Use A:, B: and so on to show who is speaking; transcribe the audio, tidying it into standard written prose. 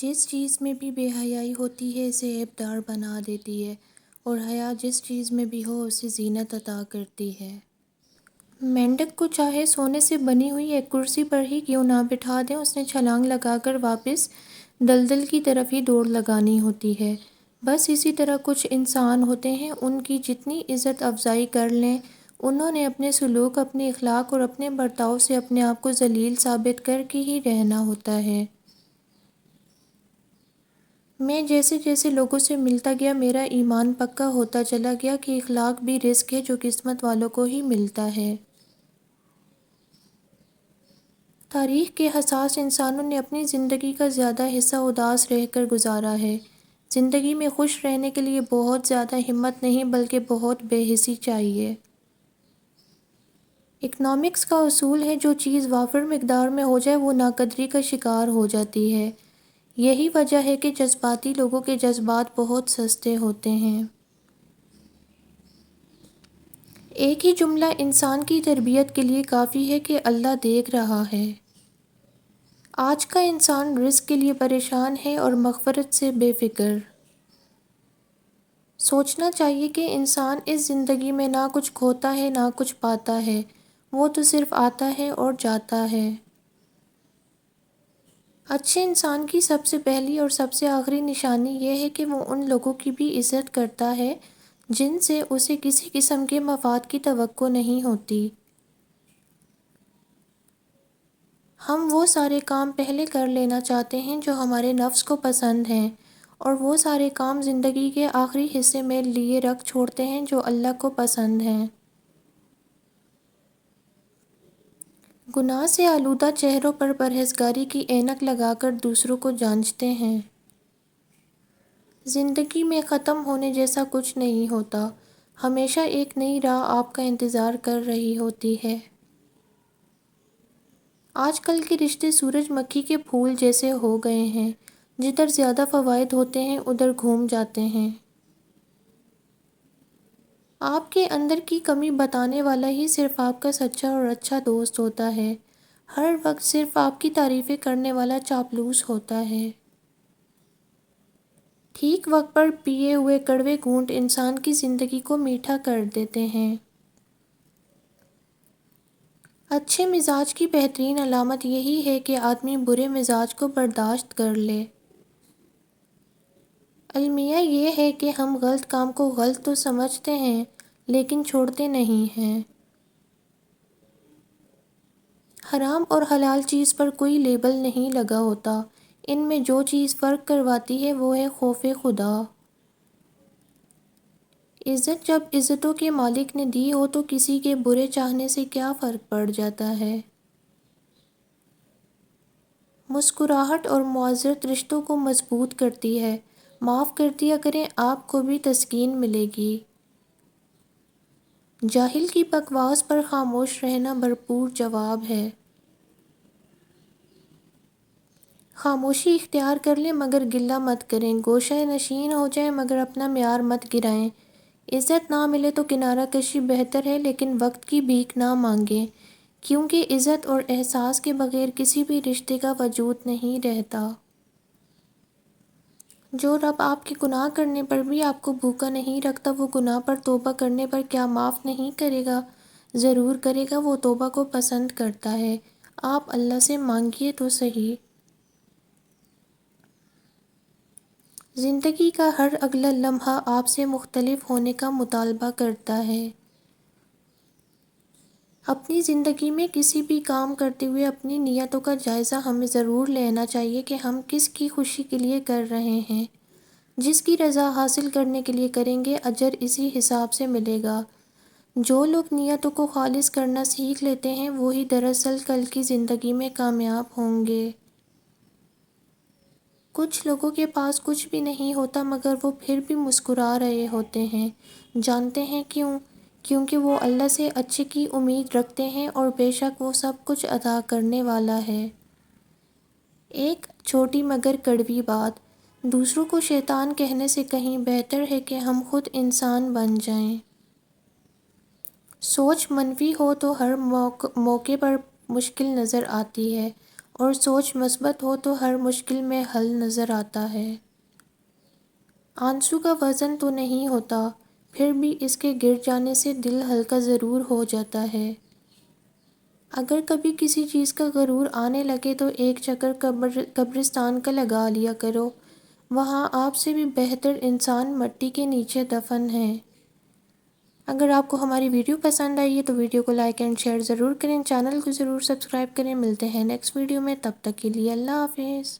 A: جس چیز میں بھی بے حیائی ہوتی ہے اسے عیبدار بنا دیتی ہے، اور حیا جس چیز میں بھی ہو اسے زینت عطا کرتی ہے۔ مینڈک کو چاہے سونے سے بنی ہوئی ایک کرسی پر ہی کیوں نہ بٹھا دیں، اس نے چھلانگ لگا کر واپس دلدل کی طرف ہی دوڑ لگانی ہوتی ہے۔ بس اسی طرح کچھ انسان ہوتے ہیں، ان کی جتنی عزت افزائی کر لیں، انہوں نے اپنے سلوک، اپنے اخلاق اور اپنے برتاؤ سے اپنے آپ کو ذلیل ثابت کر کے ہی رہنا ہوتا ہے۔ میں جیسے جیسے لوگوں سے ملتا گیا میرا ایمان پکا ہوتا چلا گیا کہ اخلاق بھی رزق ہے جو قسمت والوں کو ہی ملتا ہے۔ تاریخ کے حساس انسانوں نے اپنی زندگی کا زیادہ حصہ اداس رہ کر گزارا ہے۔ زندگی میں خوش رہنے کے لیے بہت زیادہ ہمت نہیں بلکہ بہت بے حسی چاہیے۔ اکنامکس کا اصول ہے جو چیز وافر مقدار میں ہو جائے وہ ناقدری کا شکار ہو جاتی ہے۔ یہی وجہ ہے کہ جذباتی لوگوں کے جذبات بہت سستے ہوتے ہیں۔ ایک ہی جملہ انسان کی تربیت کے لیے کافی ہے کہ اللہ دیکھ رہا ہے۔ آج کا انسان رزق کے لیے پریشان ہے اور مغفرت سے بے فکر۔ سوچنا چاہیے کہ انسان اس زندگی میں نہ کچھ کھوتا ہے نہ کچھ پاتا ہے، وہ تو صرف آتا ہے اور جاتا ہے۔ اچھے انسان کی سب سے پہلی اور سب سے آخری نشانی یہ ہے کہ وہ ان لوگوں کی بھی عزت کرتا ہے جن سے اسے کسی قسم کے مفاد کی توقع نہیں ہوتی۔ ہم وہ سارے کام پہلے کر لینا چاہتے ہیں جو ہمارے نفس کو پسند ہیں، اور وہ سارے کام زندگی کے آخری حصے میں لیے رکھ چھوڑتے ہیں جو اللہ کو پسند ہیں۔ گناہ سے آلودہ چہروں پر پرہیزگاری کی اینک لگا کر دوسروں کو جانچتے ہیں۔ زندگی میں ختم ہونے جیسا کچھ نہیں ہوتا، ہمیشہ ایک نئی راہ آپ کا انتظار کر رہی ہوتی ہے۔ آج کل کے رشتے سورج مکھی کے پھول جیسے ہو گئے ہیں، جدھر زیادہ فوائد ہوتے ہیں ادھر گھوم جاتے ہیں۔ آپ کے اندر کی کمی بتانے والا ہی صرف آپ کا سچا اور اچھا دوست ہوتا ہے، ہر وقت صرف آپ کی تعریفیں کرنے والا چاپلوس ہوتا ہے۔ ٹھیک وقت پر پیے ہوئے کڑوے گھونٹ انسان کی زندگی کو میٹھا کر دیتے ہیں۔ اچھے مزاج کی بہترین علامت یہی ہے کہ آدمی برے مزاج کو برداشت کر لے۔ المیہ یہ ہے کہ ہم غلط کام کو غلط تو سمجھتے ہیں لیکن چھوڑتے نہیں ہیں۔ حرام اور حلال چیز پر کوئی لیبل نہیں لگا ہوتا، ان میں جو چیز فرق کرواتی ہے وہ ہے خوف خدا۔ عزت جب عزتوں کے مالک نے دی ہو تو کسی کے برے چاہنے سے کیا فرق پڑ جاتا ہے۔ مسکراہٹ اور معذرت رشتوں کو مضبوط کرتی ہے، معاف کر دیا کریں، آپ کو بھی تسکین ملے گی۔ جاہل کی بکواس پر خاموش رہنا بھرپور جواب ہے۔ خاموشی اختیار کر لیں مگر گلہ مت کریں، گوشہ نشین ہو جائیں مگر اپنا معیار مت گرائیں۔ عزت نہ ملے تو کنارہ کشی بہتر ہے لیکن وقت کی بھیک نہ مانگیں، کیونکہ عزت اور احساس کے بغیر کسی بھی رشتے کا وجود نہیں رہتا۔ جو رب آپ کے گناہ کرنے پر بھی آپ کو بھوکا نہیں رکھتا وہ گناہ پر توبہ کرنے پر کیا معاف نہیں کرے گا؟ ضرور کرے گا، وہ توبہ کو پسند کرتا ہے۔ آپ اللہ سے مانگیے تو صحیح۔ زندگی کا ہر اگلا لمحہ آپ سے مختلف ہونے کا مطالبہ کرتا ہے۔ اپنی زندگی میں کسی بھی کام کرتے ہوئے اپنی نیتوں کا جائزہ ہمیں ضرور لینا چاہیے کہ ہم کس کی خوشی کے لیے کر رہے ہیں۔ جس کی رضا حاصل کرنے کے لیے کریں گے اجر اسی حساب سے ملے گا۔ جو لوگ نیتوں کو خالص کرنا سیکھ لیتے ہیں وہی دراصل کل کی زندگی میں کامیاب ہوں گے۔ کچھ لوگوں کے پاس کچھ بھی نہیں ہوتا مگر وہ پھر بھی مسکرا رہے ہوتے ہیں، جانتے ہیں کیوں؟ کیونکہ وہ اللہ سے اچھے کی امید رکھتے ہیں اور بے شک وہ سب کچھ عطا کرنے والا ہے۔ ایک چھوٹی مگر کڑوی بات، دوسروں کو شیطان کہنے سے کہیں بہتر ہے کہ ہم خود انسان بن جائیں۔ سوچ منفی ہو تو ہر موقع پر مشکل نظر آتی ہے، اور سوچ مثبت ہو تو ہر مشکل میں حل نظر آتا ہے۔ آنسو کا وزن تو نہیں ہوتا، پھر بھی اس کے گر جانے سے دل ہلکا ضرور ہو جاتا ہے۔ اگر کبھی کسی چیز کا غرور آنے لگے تو ایک چکر قبرستان کا لگا لیا کرو، وہاں آپ سے بھی بہتر انسان مٹی کے نیچے دفن ہیں۔ اگر آپ کو ہماری ویڈیو پسند آئی ہے تو ویڈیو کو لائک اینڈ شیئر ضرور کریں، چینل کو ضرور سبسکرائب کریں۔ ملتے ہیں نیکسٹ ویڈیو میں، تب تک کے لیے اللہ حافظ۔